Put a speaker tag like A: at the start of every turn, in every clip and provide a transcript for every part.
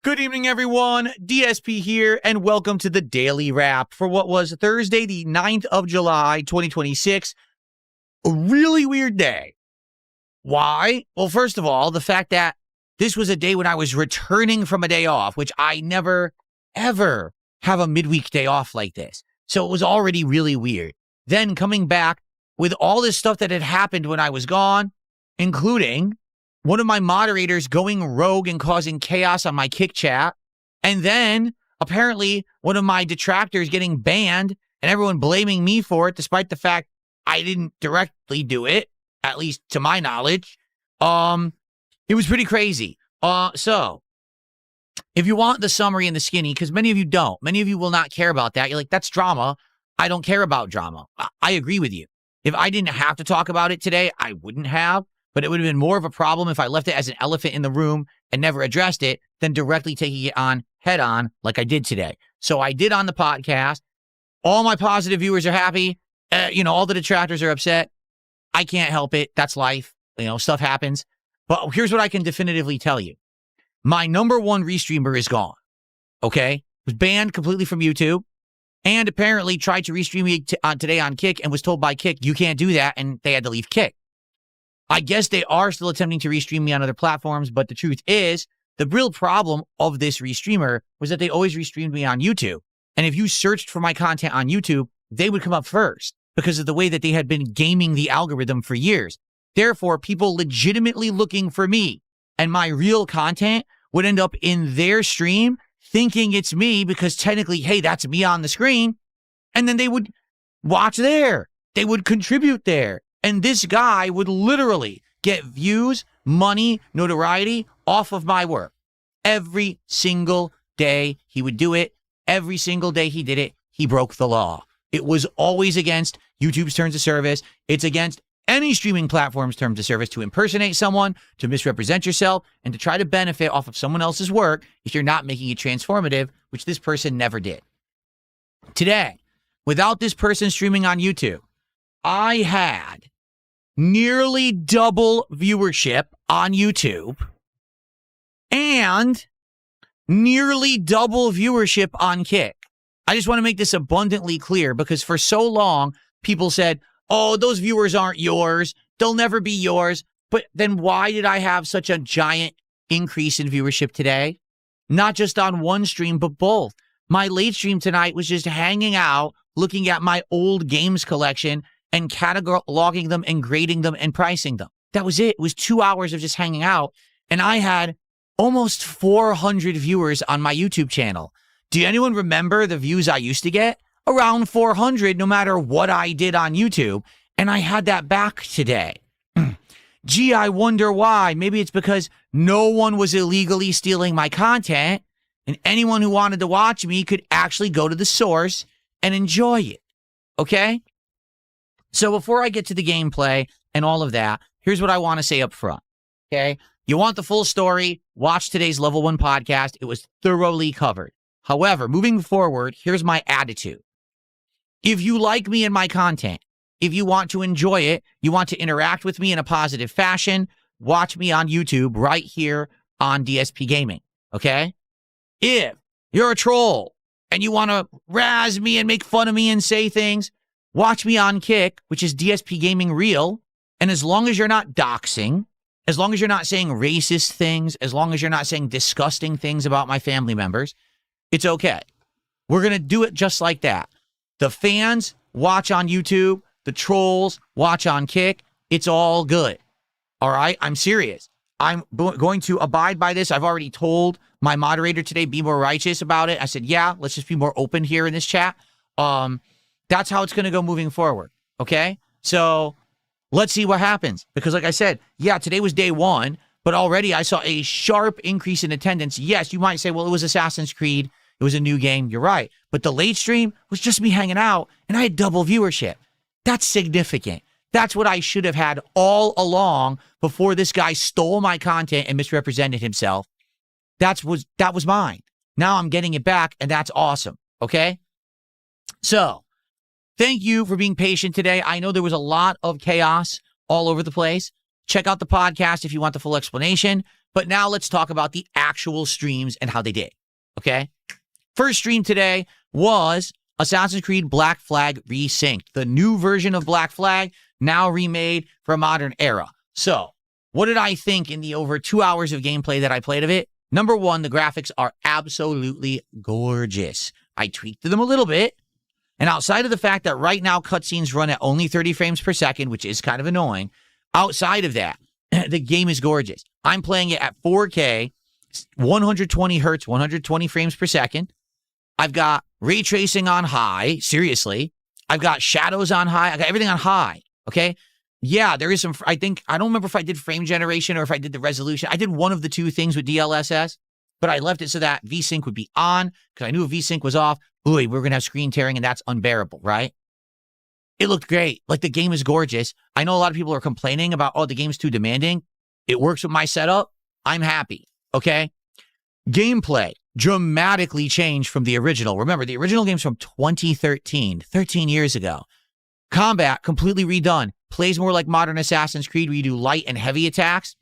A: Good evening, everyone. DSP here, and welcome to the Daily Wrap for what was Thursday, the 9th of July, 2026. A really weird day. Why? Well, first of all, the fact that this was a day when I was returning from a day off, which I never, ever have a midweek day off like this. So it was already really weird. Then coming back with all this stuff that had happened when I was gone, including one of my moderators going rogue and causing chaos on my Kick chat. And then apparently one of my detractors getting banned and everyone blaming me for it, despite the fact I didn't directly do it, at least to my knowledge. It was pretty crazy. So if you want the summary and the skinny, because many of you don't, many of you will not care about that. You're like, that's drama. I don't care about drama. I agree with you. If I didn't have to talk about it today, I wouldn't have. But it would have been more of a problem if I left it as an elephant in the room and never addressed it than directly taking it on head on like I did today. So I did on the podcast. All my positive viewers are happy. All the detractors are upset. I can't help it. That's life. Stuff happens. But here's what I can definitively tell you. My number one restreamer is gone. Okay? Was banned completely from YouTube and apparently tried to restream me today on Kick and was told by Kick, you can't do that, and they had to leave Kick. I guess they are still attempting to restream me on other platforms, but the truth is, the real problem of this restreamer was that they always restreamed me on YouTube. And if you searched for my content on YouTube, they would come up first because of the way that they had been gaming the algorithm for years. Therefore, people legitimately looking for me and my real content would end up in their stream thinking it's me because technically, hey, that's me on the screen. And then they would watch there. They would contribute there. And this guy would literally get views, money, notoriety off of my work. Every single day he would do it. Every single day he did it, he broke the law. It was always against YouTube's terms of service. It's against any streaming platform's terms of service to impersonate someone, to misrepresent yourself, and to try to benefit off of someone else's work if you're not making it transformative, which this person never did. Today, without this person streaming on YouTube, I had nearly double viewership on YouTube and nearly double viewership on Kick. I just want to make this abundantly clear because for so long, people said, oh, those viewers aren't yours. They'll never be yours. But then why did I have such a giant increase in viewership today? Not just on one stream, but both. My late stream tonight was just hanging out, looking at my old games collection and cataloging them and grading them and pricing them. That was it. It was 2 hours of just hanging out. And I had almost 400 viewers on my YouTube channel. Do anyone remember the views I used to get? Around 400, no matter what I did on YouTube. And I had that back today. Gee, I wonder why. Maybe it's because no one was illegally stealing my content and anyone who wanted to watch me could actually go to the source and enjoy it. Okay? So before I get to the gameplay and all of that, here's what I want to say up front, okay? You want the full story, watch today's Level 1 podcast. It was thoroughly covered. However, moving forward, here's my attitude. If you like me and my content, if you want to enjoy it, you want to interact with me in a positive fashion, watch me on YouTube right here on DSP Gaming, okay? If you're a troll and you want to razz me and make fun of me and say things, watch me on Kick, which is DSP Gaming Real. And as long as you're not doxing, as long as you're not saying racist things, as long as you're not saying disgusting things about my family members, it's okay. We're going to do it just like that. The fans watch on YouTube. The trolls watch on Kick. It's all good. All right? I'm serious. I'm going to abide by this. I've already told my moderator today, be more righteous about it. I said, yeah, let's just be more open here in this chat. That's how it's going to go moving forward, okay? So let's see what happens. Because like I said, yeah, today was day one, but already I saw a sharp increase in attendance. Yes, you might say, well, it was Assassin's Creed. It was a new game. You're right. But the late stream was just me hanging out, and I had double viewership. That's significant. That's what I should have had all along before this guy stole my content and misrepresented himself. That was mine. Now I'm getting it back, and that's awesome, okay? So thank you for being patient today. I know there was a lot of chaos all over the place. Check out the podcast if you want the full explanation. But now let's talk about the actual streams and how they did. Okay? First stream today was Assassin's Creed Black Flag Resynced, the new version of Black Flag, now remade for a modern era. So, what did I think in the over 2 hours of gameplay that I played of it? Number one, the graphics are absolutely gorgeous. I tweaked them a little bit. And outside of the fact that right now cutscenes run at only 30 frames per second, which is kind of annoying, outside of that, the game is gorgeous. I'm playing it at 4K, 120 hertz, 120 frames per second. I've got ray tracing on high, seriously. I've got shadows on high. I got everything on high, okay? Yeah, there is some, I don't remember if I did frame generation or if I did the resolution. I did one of the two things with DLSS, but I left it so that VSync would be on because I knew if VSync was off, we were going to have screen tearing and that's unbearable, right? It looked great. Like the game is gorgeous. I know a lot of people are complaining about, oh, the game's too demanding. It works with my setup. I'm happy, okay? Gameplay dramatically changed from the original. Remember, the original game's from 2013, 13 years ago. Combat completely redone. Plays more like modern Assassin's Creed where you do light and heavy attacks.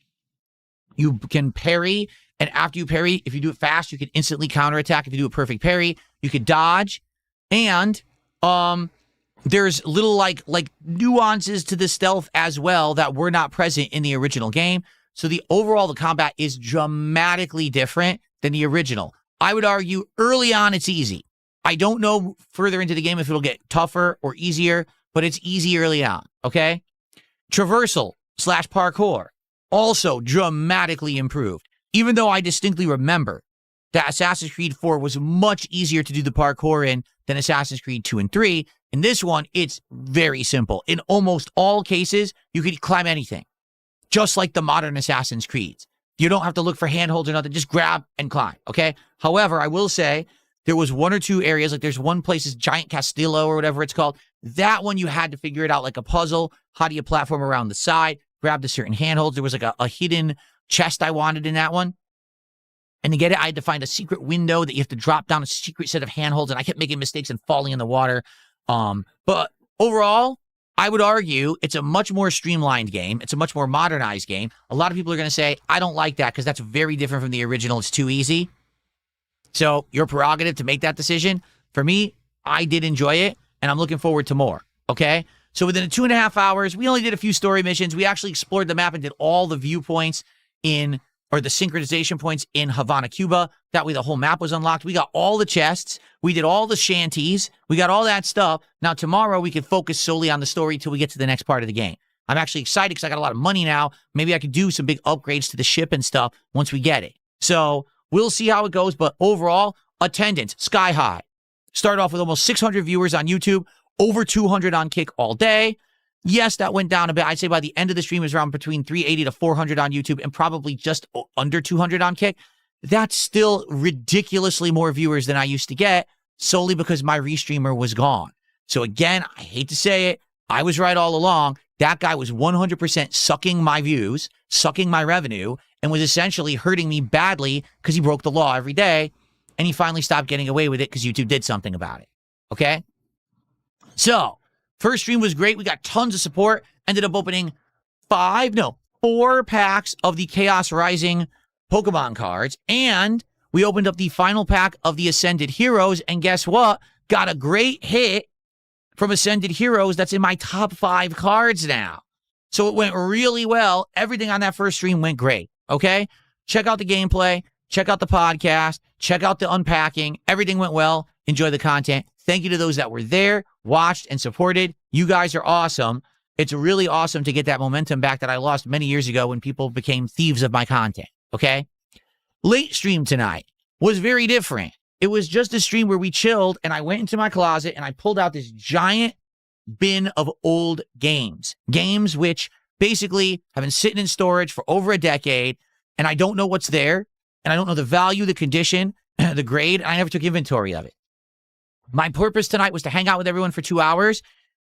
A: You can parry, and after you parry, if you do it fast, you can instantly counterattack. If you do a perfect parry, you can dodge. And there's little like nuances to the stealth as well that were not present in the original game. So the combat is dramatically different than the original. I would argue early on it's easy. I don't know further into the game if it'll get tougher or easier, but it's easy early on, okay? Traversal / parkour also dramatically improved. Even though I distinctly remember that Assassin's Creed 4 was much easier to do the parkour in than Assassin's Creed 2 and 3. In this one, it's very simple. In almost all cases, you could climb anything, just like the modern Assassin's Creeds. You don't have to look for handholds or nothing. Just grab and climb, okay? However, I will say there was one or two areas, like there's one place, this Giant Castillo or whatever it's called. That one you had to figure it out like a puzzle. How do you platform around the side? Grab the certain handholds. There was like a hidden chest I wanted in that one. And to get it, I had to find a secret window that you have to drop down a secret set of handholds. And I kept making mistakes and falling in the water. But overall, I would argue it's a much more streamlined game. It's a much more modernized game. A lot of people are going to say, I don't like that because that's very different from the original. It's too easy. So your prerogative to make that decision. For me, I did enjoy it, and I'm looking forward to more, okay? So within 2.5 hours, we only did a few story missions. We actually explored the map and did all the viewpoints or the synchronization points in Havana, Cuba. That way the whole map was unlocked. We got all the chests. We did all the shanties. We got all that stuff. Now tomorrow we can focus solely on the story till we get to the next part of the game. I'm actually excited because I got a lot of money now. Maybe I could do some big upgrades to the ship and stuff once we get it. So we'll see how it goes. But overall, attendance, sky high. Started off with almost 600 viewers on YouTube, over 200 on Kick all day. Yes, that went down a bit. I'd say by the end of the stream, it was around between 380 to 400 on YouTube and probably just under 200 on Kick. That's still ridiculously more viewers than I used to get, solely because my restreamer was gone. So again, I hate to say it, I was right all along. That guy was 100% sucking my views, sucking my revenue, and was essentially hurting me badly because he broke the law every day. And he finally stopped getting away with it because YouTube did something about it. Okay? So, first stream was great. We got tons of support. Ended up opening 4 packs of the Chaos Rising Pokemon cards. And we opened up the final pack of the Ascended Heroes. And guess what? Got a great hit from Ascended Heroes that's in my top 5 cards now. So it went really well. Everything on that first stream went great. Okay? Check out the gameplay. Check out the podcast. Check out the unpacking. Everything went well. Enjoy the content. Thank you to those that were there, watched, and supported. You guys are awesome. It's really awesome to get that momentum back that I lost many years ago when people became thieves of my content, okay? Late stream tonight was very different. It was just a stream where we chilled, and I went into my closet, and I pulled out this giant bin of old games. Games which basically have been sitting in storage for over a decade, and I don't know what's there, and I don't know the value, the condition, the grade, and I never took inventory of it. My purpose tonight was to hang out with everyone for 2 hours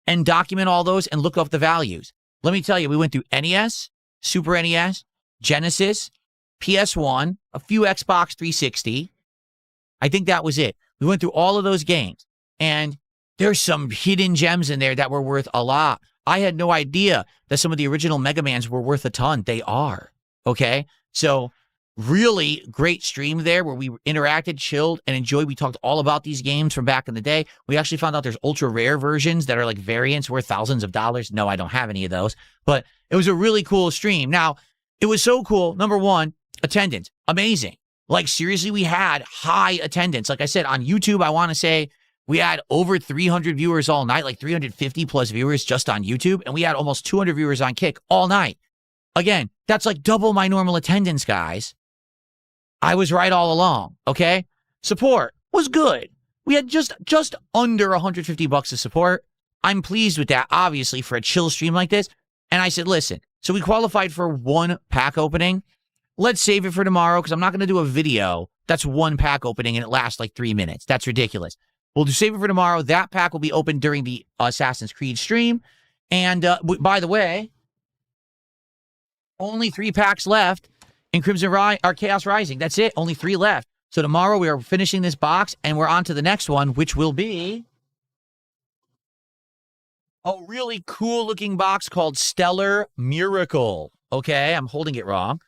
A: and document all those and look up the values. Let me tell you, we went through NES, Super NES, Genesis, PS1, a few Xbox 360. I think that was it. We went through all of those games, and there's some hidden gems in there that were worth a lot. I had no idea that some of the original Mega Mans were worth a ton. They are. Okay? So really great stream there where we interacted, chilled, and enjoyed. We talked all about these games from back in the day. We actually found out there's ultra rare versions that are like variants worth thousands of dollars. No, I don't have any of those. But it was a really cool stream. Now, it was so cool. Number one, attendance. Amazing. Like, seriously, we had high attendance. Like I said, on YouTube, I want to say we had over 300 viewers all night, like 350 plus viewers just on YouTube. And we had almost 200 viewers on Kick all night. Again, that's like double my normal attendance, guys. I was right all along, okay? Support was good. We had just under $150 of support. I'm pleased with that, obviously, for a chill stream like this. And I said, listen, so we qualified for one pack opening. Let's save it for tomorrow because I'm not going to do a video that's one pack opening and it lasts like 3 minutes. That's ridiculous. We'll save it for tomorrow. That pack will be open during the Assassin's Creed stream. And by the way, only 3 packs left in Chaos Rising. That's it. Only 3 left. So tomorrow we are finishing this box and we're on to the next one, which will be a really cool looking box called Stellar Miracle. Okay, I'm holding it wrong.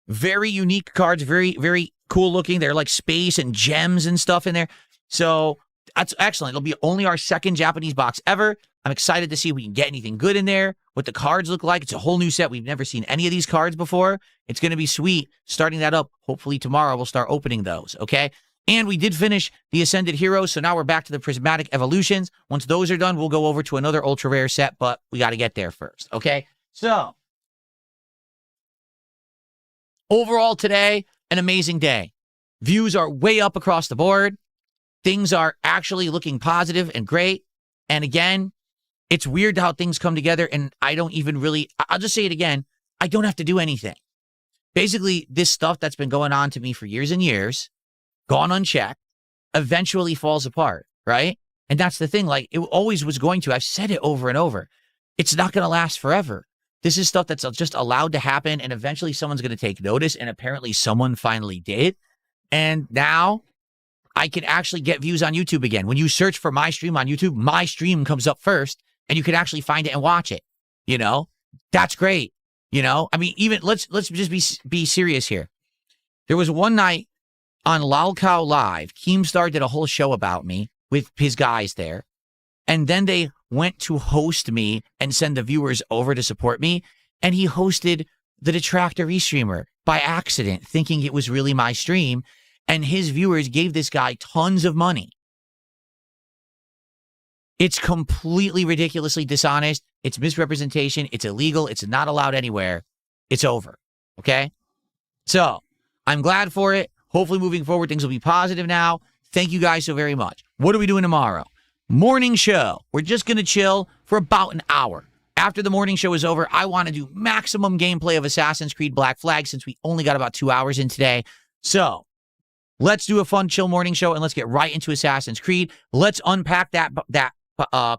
A: Very unique cards, very, very cool looking. They're like space and gems and stuff in there. So that's excellent. It'll be only our second Japanese box ever. I'm excited to see if we can get anything good in there, what the cards look like. It's a whole new set. We've never seen any of these cards before. It's going to be sweet. Starting that up, hopefully tomorrow we'll start opening those, okay? And we did finish the Ascended Heroes, so now we're back to the Prismatic Evolutions. Once those are done, we'll go over to another ultra rare set, but we got to get there first, okay? So, overall today, an amazing day. Views are way up across the board. Things are actually looking positive and great. And again, it's weird how things come together, and I don't even really, I'll just say it again, I don't have to do anything. Basically, this stuff that's been going on to me for years and years, gone unchecked, eventually falls apart, right? And that's the thing, like, it always was going to. I've said it over and over. It's not going to last forever. This is stuff that's just allowed to happen, and eventually someone's going to take notice, and apparently someone finally did. And now I can actually get views on YouTube again. When you search for my stream on YouTube, my stream comes up first, and you can actually find it and watch it. You know, that's great. You know, I mean, even let's just be serious here. There was one night on Lalcow Live, Keemstar did a whole show about me with his guys there. And then they went to host me and send the viewers over to support me. And he hosted the Detractor Restreamer by accident, thinking it was really my stream. And his viewers gave this guy tons of money. It's completely ridiculously dishonest. It's misrepresentation. It's illegal. It's not allowed anywhere. It's over. Okay? So, I'm glad for it. Hopefully, moving forward, things will be positive now. Thank you guys so very much. What are we doing tomorrow? Morning show. We're just going to chill for about an hour. After the morning show is over, I want to do maximum gameplay of Assassin's Creed Black Flag since we only got about 2 hours in today. So, let's do a fun, chill morning show, and let's get right into Assassin's Creed. Let's unpack that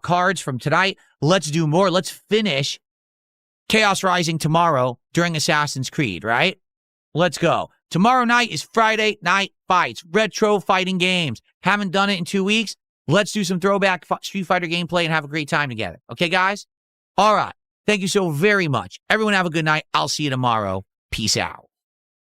A: cards from tonight. Let's do more. Let's finish Chaos Rising tomorrow during Assassin's Creed, right? Let's go. Tomorrow night is Friday Night Fights, retro fighting games. Haven't done it in 2 weeks. Let's do some throwback Street Fighter gameplay and have a great time together. Okay, guys? All right. Thank you so very much. Everyone have a good night. I'll see you tomorrow. Peace out.